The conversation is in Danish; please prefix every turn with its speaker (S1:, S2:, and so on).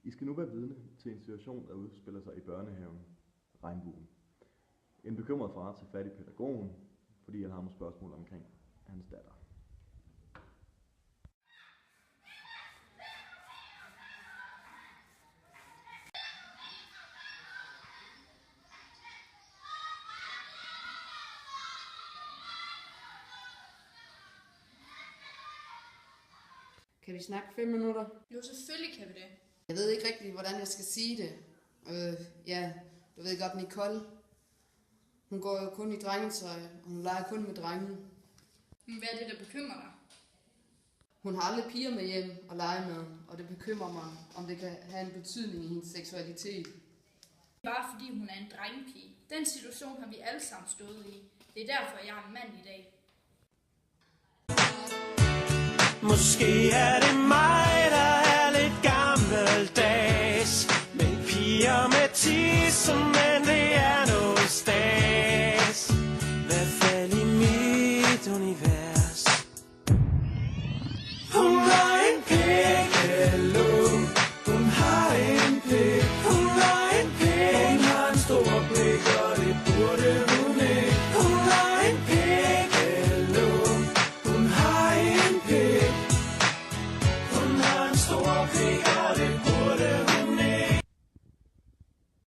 S1: I skal nu være vidne til en situation, der udspiller sig i børnehaven Regnbuen. En bekymret far tager fat i pædagogen, fordi han har nogle spørgsmål omkring hans datter.
S2: Kan vi snakke 5 minutter?
S3: Jo, selvfølgelig kan vi det.
S2: Jeg ved ikke rigtig, hvordan jeg skal sige det. Ja, du ved godt, Nicole. Hun går jo kun i drengetøj, og hun leger kun med drenge.
S3: Men hvad er det, der bekymrer dig?
S2: Hun har aldrig piger med hjem og lege med, og det bekymrer mig, om det kan have en betydning i hendes seksualitet.
S3: Bare fordi hun er en drengepige. Den situation har vi alle sammen stået i. Det er derfor, jeg er en mand i dag.
S4: Måske er det mig.